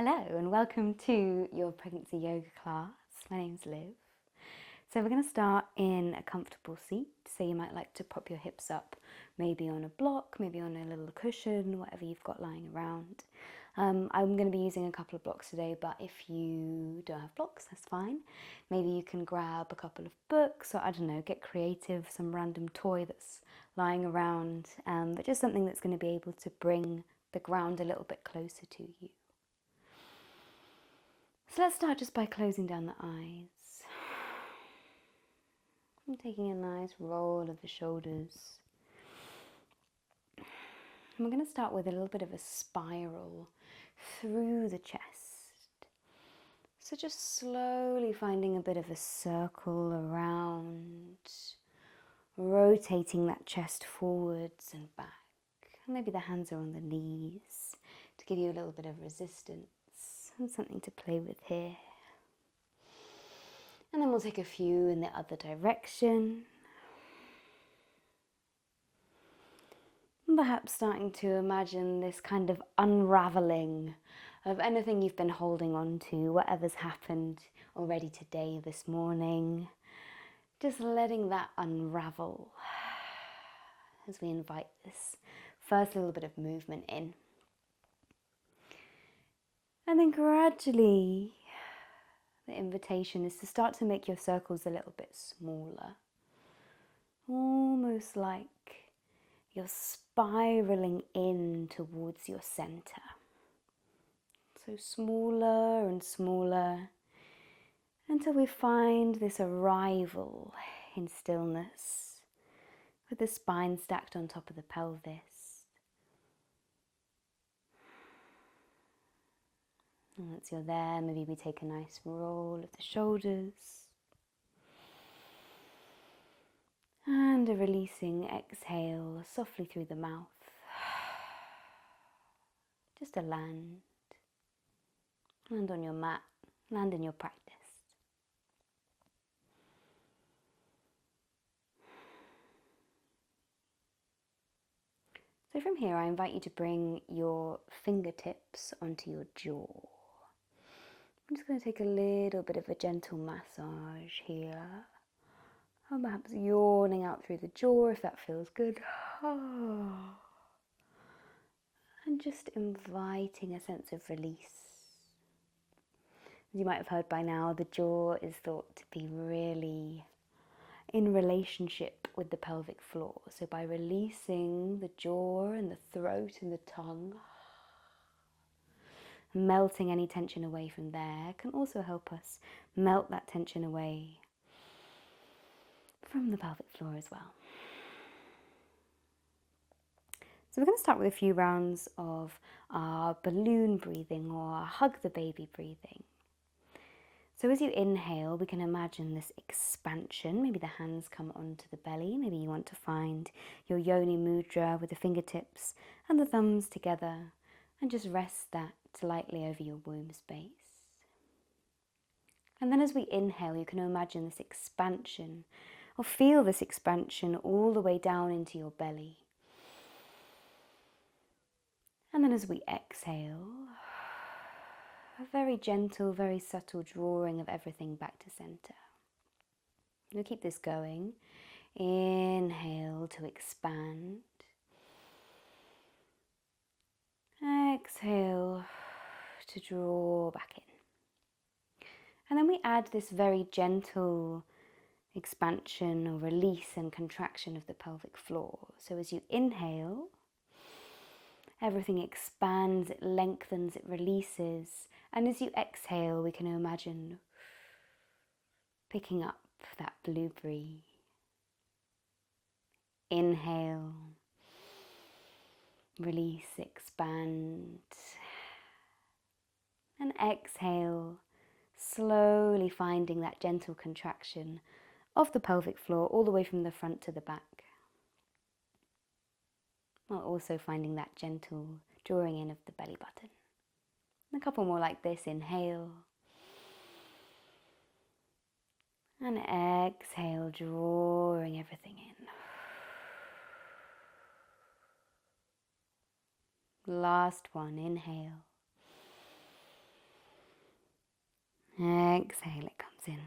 Hello and welcome to your pregnancy yoga class. My name's Liv. So we're going to start in a comfortable seat. So you might like to prop your hips up, maybe on a block, maybe on a little cushion, whatever you've got lying around. I'm going to be using a couple of blocks today, but if you don't have blocks, that's fine. Maybe you can grab a couple of books, or I don't know, get creative, some random toy that's lying around, but just something that's going to be able to bring the ground a little bit closer to you. So let's start just by closing down the eyes. I'm taking a nice roll of the shoulders. And we're going to start with a little bit of a spiral through the chest. So just slowly finding a bit of a circle around, rotating that chest forwards and back. And maybe the hands are on the knees to give you a little bit of resistance and something to play with here. And then we'll take a few in the other direction. And perhaps starting to imagine this kind of unravelling of anything you've been holding on to, whatever's happened already today, this morning. Just letting that unravel as we invite this first little bit of movement in. And then gradually, the invitation is to start to make your circles a little bit smaller. Almost like you're spiraling in towards your center. So smaller and smaller until we find this arrival in stillness with the spine stacked on top of the pelvis. And once you're there, maybe we take a nice roll of the shoulders. And a releasing exhale softly through the mouth. Just to land. Land on your mat. Land in your practice. So from here, I invite you to bring your fingertips onto your jaw. I'm just going to take a little bit of a gentle massage here. And perhaps yawning out through the jaw if that feels good. And just inviting a sense of release. As you might have heard by now, the jaw is thought to be really in relationship with the pelvic floor. So by releasing the jaw and the throat and the tongue, melting any tension away from there can also help us melt that tension away from the pelvic floor as well. So we're going to start with a few rounds of our balloon breathing or hug the baby breathing. So as you inhale, we can imagine this expansion. Maybe the hands come onto the belly. Maybe you want to find your yoni mudra with the fingertips and the thumbs together and just rest that lightly over your womb space. And then as we inhale, you can imagine this expansion or feel this expansion all the way down into your belly. And then as we exhale, a very gentle, very subtle drawing of everything back to center. We'll keep this going. Inhale to expand. Exhale to draw back in. And then we add this very gentle expansion or release and contraction of the pelvic floor. So as you inhale, everything expands, it lengthens, it releases. And as you exhale, we can imagine picking up that blue breeze. Inhale, release, expand. And exhale, slowly finding that gentle contraction of the pelvic floor all the way from the front to the back. While also finding that gentle drawing in of the belly button. A couple more like this. Inhale. And exhale, drawing everything in. Last one. Inhale. Exhale, it comes in.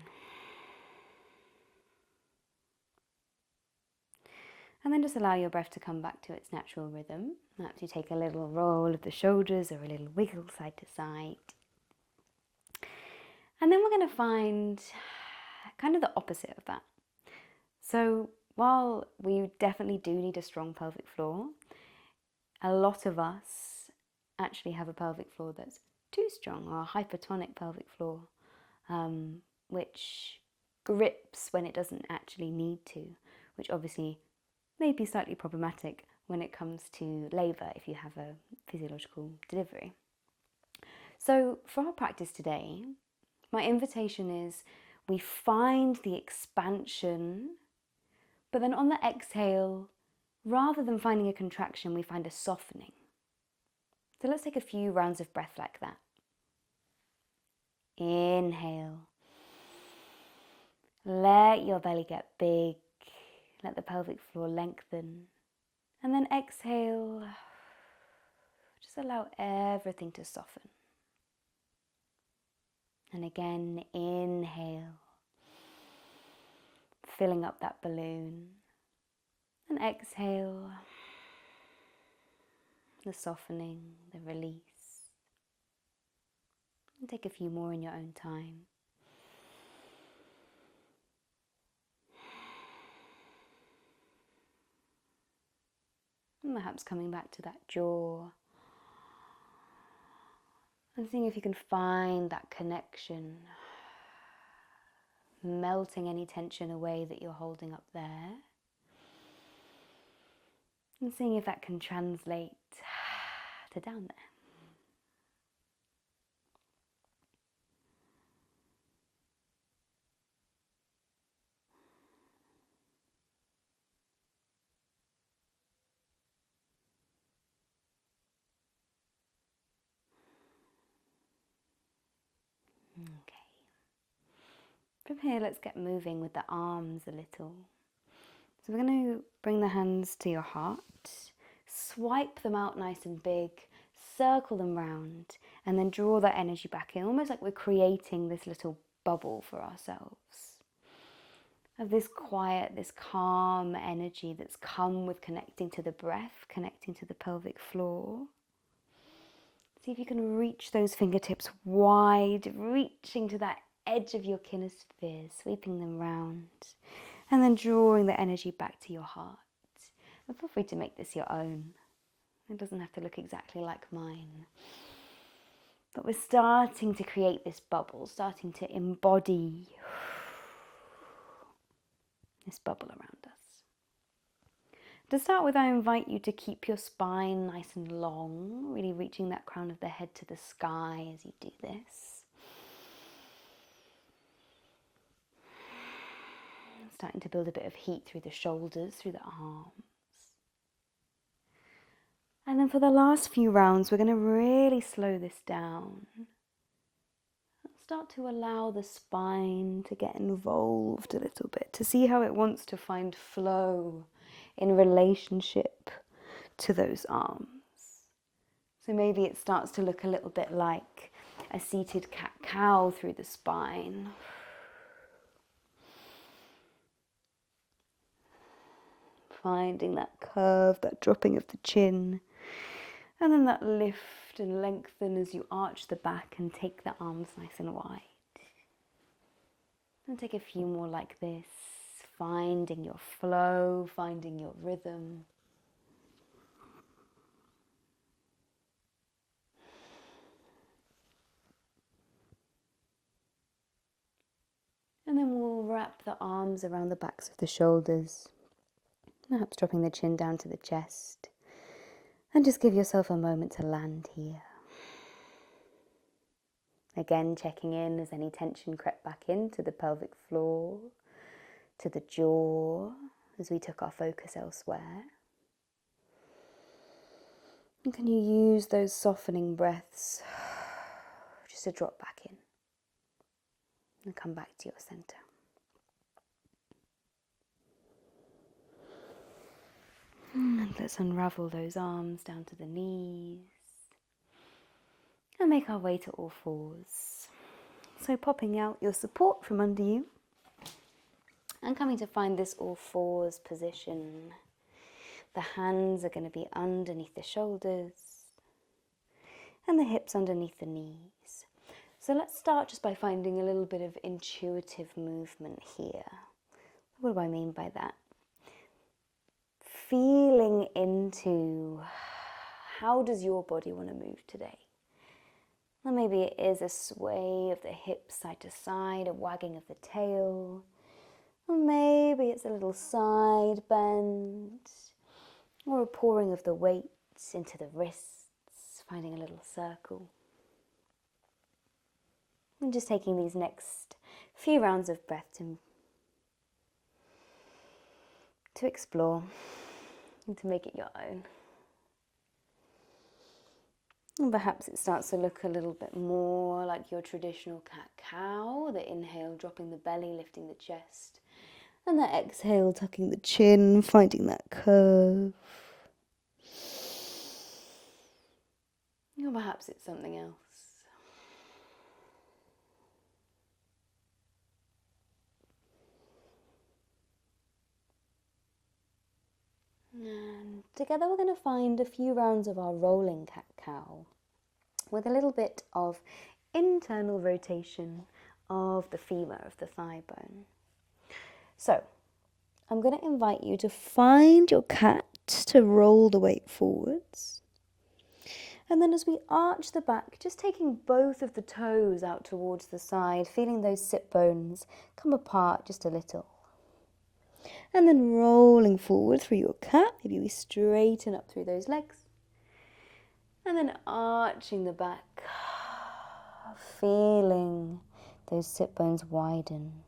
And then just allow your breath to come back to its natural rhythm. Perhaps you take a little roll of the shoulders or a little wiggle side to side. And then we're going to find kind of the opposite of that. So while we definitely do need a strong pelvic floor, a lot of us actually have a pelvic floor that's too strong, or a hypertonic pelvic floor, which grips when it doesn't actually need to, which obviously may be slightly problematic when it comes to labour if you have a physiological delivery. So for our practice today, my invitation is we find the expansion, but then on the exhale, rather than finding a contraction, we find a softening. So let's take a few rounds of breath like that. Inhale. Let your belly get big. Let the pelvic floor lengthen. And then exhale. Just allow everything to soften. And again, inhale. Filling up that balloon. And exhale. The softening, the release. And take a few more in your own time. And perhaps coming back to that jaw. And seeing if you can find that connection. Melting any tension away that you're holding up there. And seeing if that can translate to down there. Okay. From here, let's get moving with the arms a little. So we're going to bring the hands to your heart, swipe them out nice and big, circle them round, and then draw that energy back in, almost like we're creating this little bubble for ourselves. Of this quiet, this calm energy that's come with connecting to the breath, connecting to the pelvic floor. See if you can reach those fingertips wide, reaching to that edge of your kinesphere, sweeping them round, and then drawing the energy back to your heart. And feel free to make this your own. It doesn't have to look exactly like mine. But we're starting to create this bubble, starting to embody this bubble around us. To start with, I invite you to keep your spine nice and long, really reaching that crown of the head to the sky as you do this. Starting to build a bit of heat through the shoulders, through the arms. And then for the last few rounds, we're going to really slow this down. Start to allow the spine to get involved a little bit, to see how it wants to find flow in relationship to those arms. So maybe it starts to look a little bit like a seated cat-cow through the spine. Finding that curve, that dropping of the chin, and then that lift and lengthen as you arch the back and take the arms nice and wide. And take a few more like this, finding your flow, finding your rhythm. And then we'll wrap the arms around the backs of the shoulders, perhaps dropping the chin down to the chest. And just give yourself a moment to land here. Again, checking in as any tension crept back into the pelvic floor, to the jaw, as we took our focus elsewhere. And can you use those softening breaths just to drop back in and come back to your center. And let's unravel those arms down to the knees and make our way to all fours. So popping out your support from under you and coming to find this all fours position. The hands are going to be underneath the shoulders and the hips underneath the knees. So let's start just by finding a little bit of intuitive movement here. What do I mean by that? Feeling into how does your body want to move today? Well, maybe it is a sway of the hips side to side, a wagging of the tail. Or maybe it's a little side bend, or a pouring of the weight into the wrists, finding a little circle. And just taking these next few rounds of breath to explore and to make it your own. And perhaps it starts to look a little bit more like your traditional cat-cow. The inhale, dropping the belly, lifting the chest. And the exhale, tucking the chin, finding that curve. Or perhaps it's something else. And together we're going to find a few rounds of our rolling cat-cow with a little bit of internal rotation of the femur, of the thigh bone. So I'm going to invite you to find your cat to roll the weight forwards. And then as we arch the back, just taking both of the toes out towards the side, feeling those sit bones come apart just a little. And then rolling forward through your cat. Maybe we straighten up through those legs. And then arching the back, feeling those sit bones widen.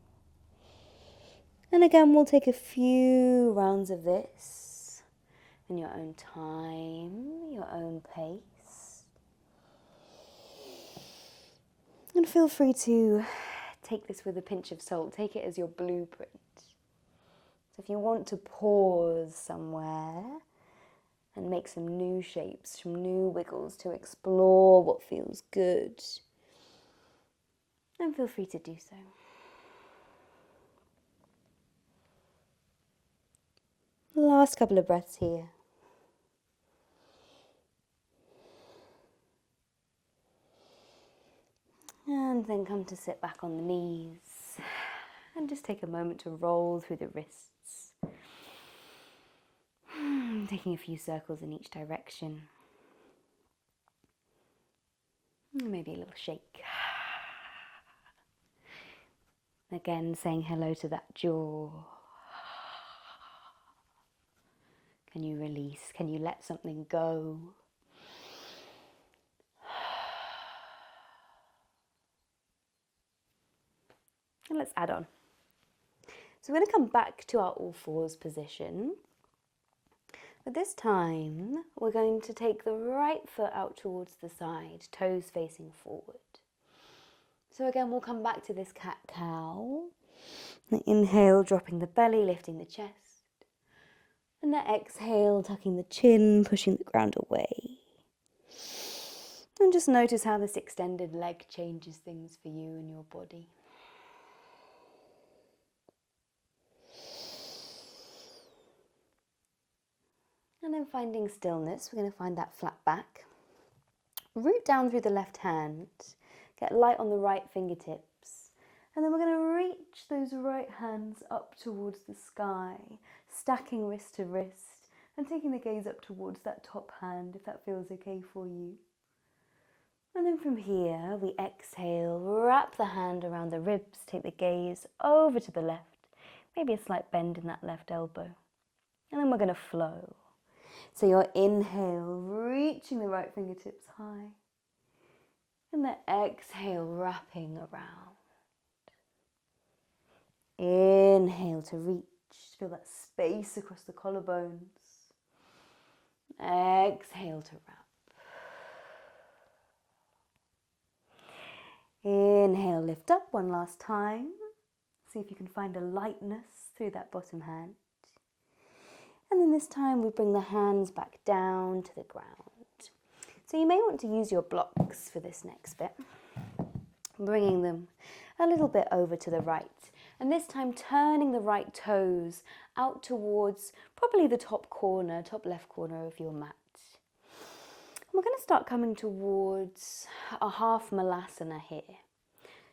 And again, we'll take a few rounds of this in your own time, your own pace. And feel free to take this with a pinch of salt. Take it as your blueprint. So if you want to pause somewhere and make some new shapes, some new wiggles to explore what feels good, then feel free to do so. Last couple of breaths here. And then come to sit back on the knees and just take a moment to roll through the wrists. Taking a few circles in each direction. Maybe a little shake. Again, saying hello to that jaw. Can you release? Can you let something go? And let's add on. So we're going to come back to our all fours position. But this time, we're going to take the right foot out towards the side, toes facing forward. So again, we'll come back to this cat-cow. The inhale, dropping the belly, lifting the chest. And the exhale, tucking the chin, pushing the ground away. And just notice how this extended leg changes things for you and your body. And then finding stillness, we're going to find that flat back. Root down through the left hand, get light on the right fingertips. And then we're going to reach those right hands up towards the sky, stacking wrist to wrist, and taking the gaze up towards that top hand, if that feels okay for you. And then from here, we exhale, wrap the hand around the ribs, take the gaze over to the left, maybe a slight bend in that left elbow. And then we're going to flow. So your inhale, reaching the right fingertips high. And the exhale, wrapping around. Inhale to reach, feel that space across the collarbones. Exhale to wrap. Inhale, lift up one last time. See if you can find a lightness through that bottom hand. And then this time we bring the hands back down to the ground. So you may want to use your blocks for this next bit. bringing them a little bit over to the right. And this time turning the right toes out towards probably the top corner, top left corner of your mat. And we're going to start coming towards a half malasana here.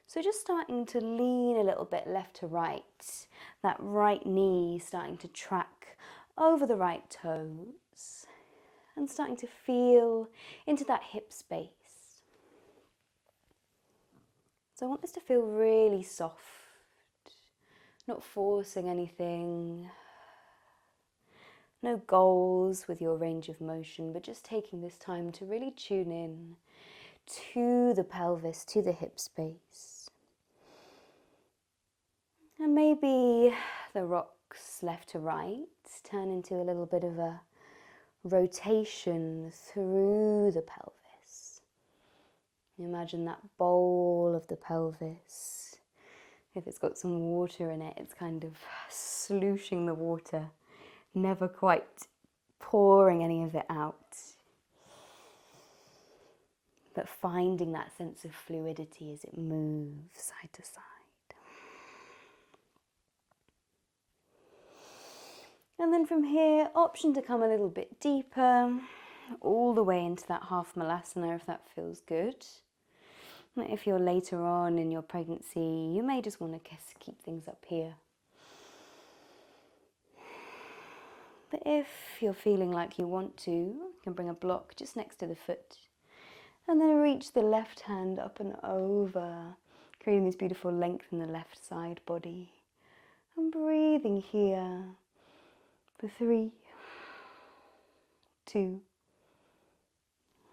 So just starting to lean a little bit left to right, that right knee starting to track over the right toes and starting to feel into that hip space. So I want this to feel really soft, not forcing anything, no goals with your range of motion, but just taking this time to really tune in to the pelvis, to the hip space. And maybe the rocks left to right turn into a little bit of a rotation through the pelvis. Imagine that bowl of the pelvis. If it's got some water in it, it's kind of slooshing the water, never quite pouring any of it out, but finding that sense of fluidity as it moves side to side. And then from here, option to come a little bit deeper, all the way into that half malasana if that feels good. If you're later on in your pregnancy, you may just want to keep things up here. But if you're feeling like you want to, you can bring a block just next to the foot. And then reach the left hand up and over, creating this beautiful length in the left side body. And breathing here for 3, 2,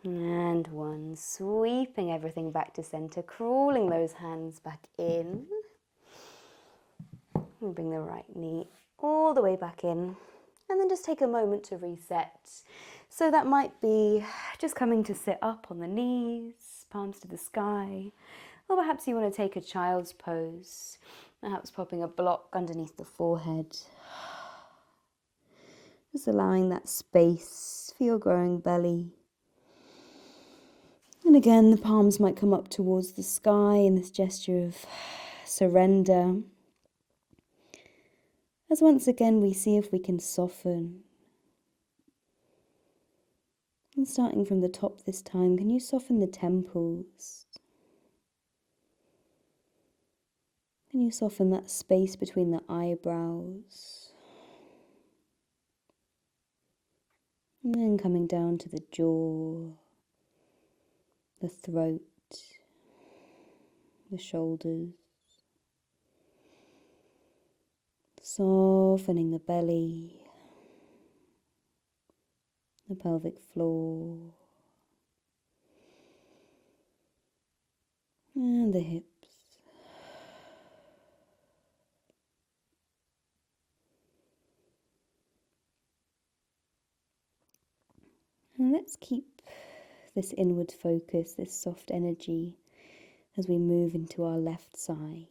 and 1. Sweeping everything back to center, crawling those hands back in. And bring the right knee all the way back in. And then just take a moment to reset. So that might be just coming to sit up on the knees, palms to the sky. Or perhaps you want to take a child's pose, perhaps popping a block underneath the forehead. Just allowing that space for your growing belly. And again, the palms might come up towards the sky in this gesture of surrender. As once again we see if we can soften. And starting from the top this time, can you soften the temples? Can you soften that space between the eyebrows? And then coming down to the jaw, the throat, the shoulders. Softening the belly, the pelvic floor, and the hips. And let's keep this inward focus, this soft energy, as we move into our left side.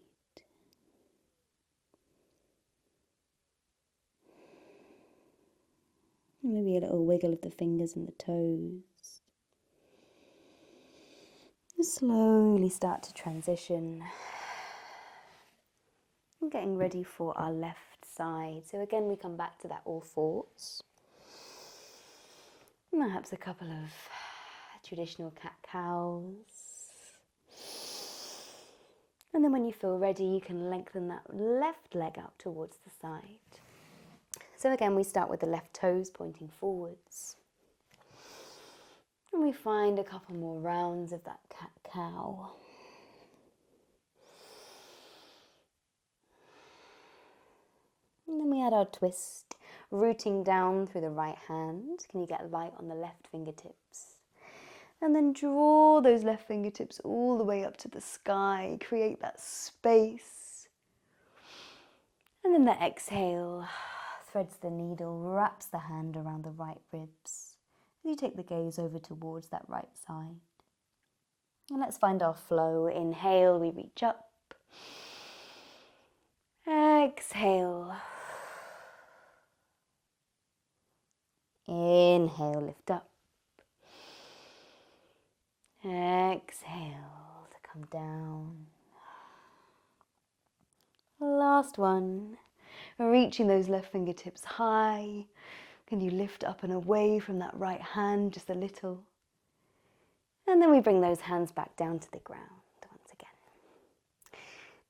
Maybe a little wiggle of the fingers and the toes. And slowly start to transition. And getting ready for our left side. So again, we come back to that all fours. And perhaps a couple of traditional cat-cows. And then when you feel ready, you can lengthen that left leg out towards the side. So again, we start with the left toes pointing forwards. And we find a couple more rounds of that cat-cow. And then we add our twist, rooting down through the right hand. Can you get light on the left fingertips? And then draw those left fingertips all the way up to the sky. Create that space. And then the exhale threads the needle, wraps the hand around the right ribs. You take the gaze over towards that right side. And let's find our flow. Inhale, we reach up. Exhale. Inhale, lift up. Exhale to come down. Last one. Reaching those left fingertips high. Can you lift up and away from that right hand just a little? And then we bring those hands back down to the ground once again.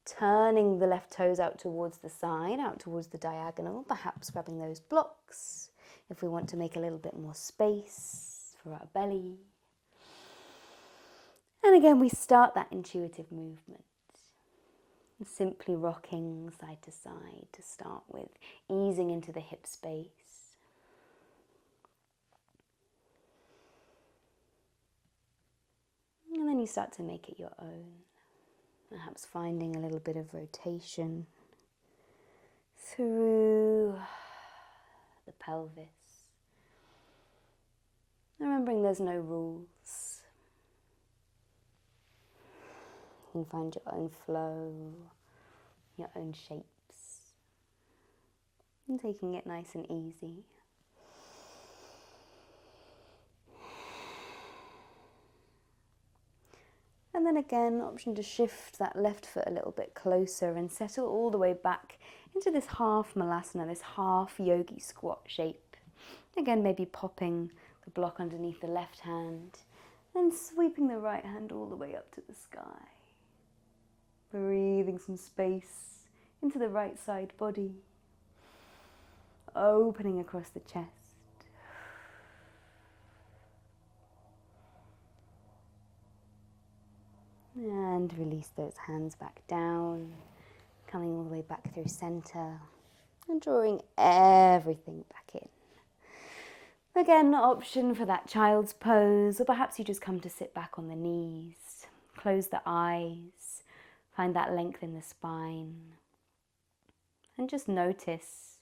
Turning the left toes out towards the side, out towards the diagonal, perhaps grabbing those blocks if we want to make a little bit more space for our belly. And again, we start that intuitive movement. Simply rocking side to side to start with, easing into the hip space. And then you start to make it your own, perhaps finding a little bit of rotation through the pelvis. Remembering there's no rules. You can find your own flow, your own shapes, and taking it nice and easy. And then again, option to shift that left foot a little bit closer and settle all the way back into this half malasana, this half yogi squat shape. Again, maybe popping the block underneath the left hand and sweeping the right hand all the way up to the sky. Breathing some space into the right side body, opening across the chest. And release those hands back down, coming all the way back through center and drawing everything back in. Again, option for that child's pose, or perhaps you just come to sit back on the knees, close the eyes, find that length in the spine, and just notice.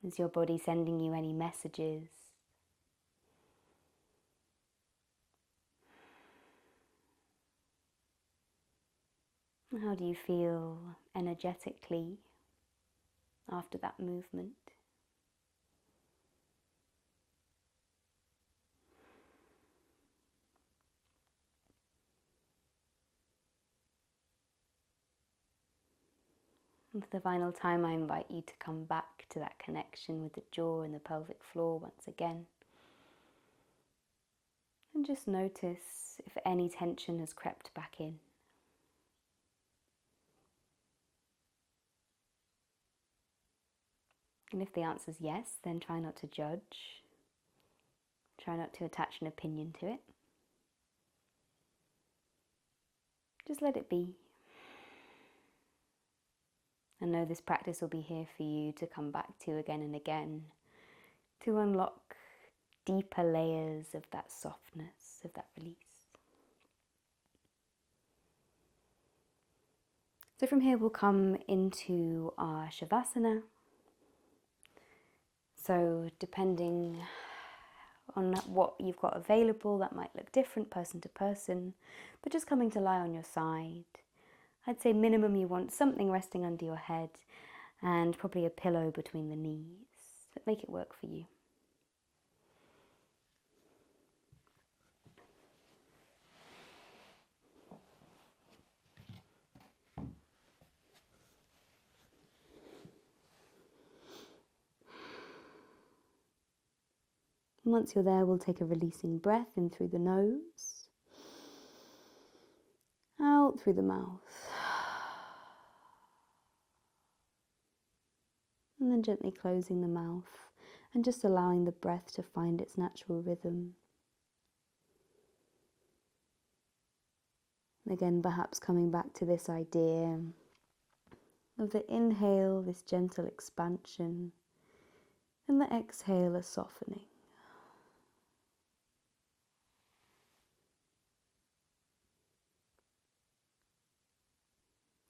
Is your body sending you any messages? How do you feel energetically after that movement? And for the final time, I invite you to come back to that connection with the jaw and the pelvic floor once again. And just notice if any tension has crept back in. And if the answer is yes, then try not to judge. Try not to attach an opinion to it. Just let it be. And know this practice will be here for you to come back to again and again, to unlock deeper layers of that softness, of that release. So from here we'll come into our Shavasana. So depending on what you've got available, that might look different person to person, but just coming to lie on your side. I'd say minimum you want something resting under your head and probably a pillow between the knees, but make it work for you. And once you're there, we'll take a releasing breath in through the nose, out through the mouth, and then gently closing the mouth and just allowing the breath to find its natural rhythm. Again, perhaps coming back to this idea of the inhale, this gentle expansion, and the exhale, a softening.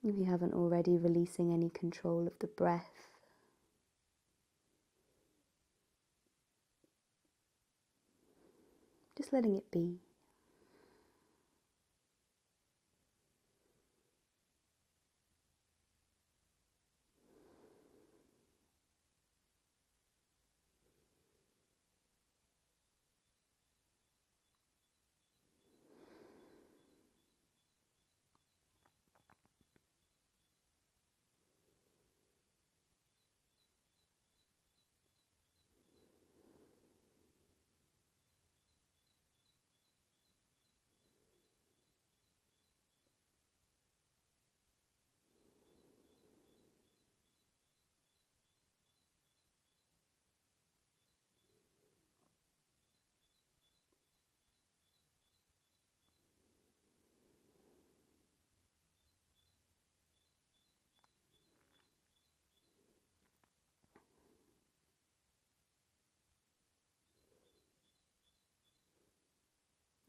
If you haven't already, releasing any control of the breath. Just letting it be.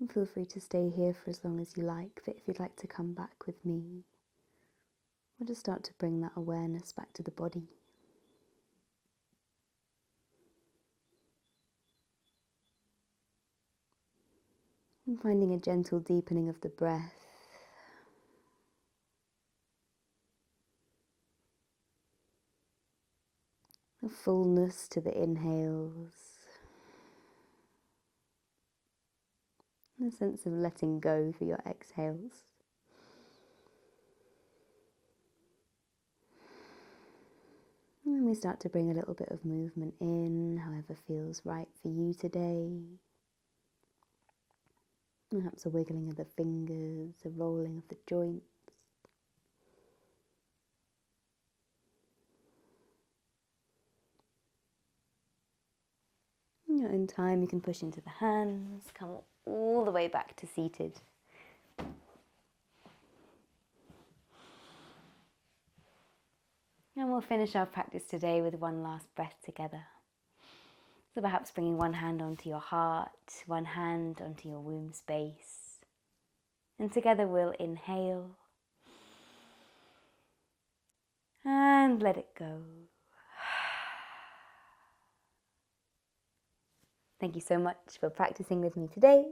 And feel free to stay here for as long as you like, but if you'd like to come back with me, we'll just start to bring that awareness back to the body. And finding a gentle deepening of the breath. A fullness to the inhales. And a sense of letting go for your exhales. And then we start to bring a little bit of movement in, however feels right for you today. Perhaps a wiggling of the fingers, a rolling of the joints. In your own time, you can push into the hands, come all the way back to seated. And we'll finish our practice today with one last breath together. So perhaps bringing one hand onto your heart, one hand onto your womb space. And together we'll inhale and let it go. Thank you so much for practicing with me today.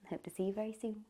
I hope to see you very soon.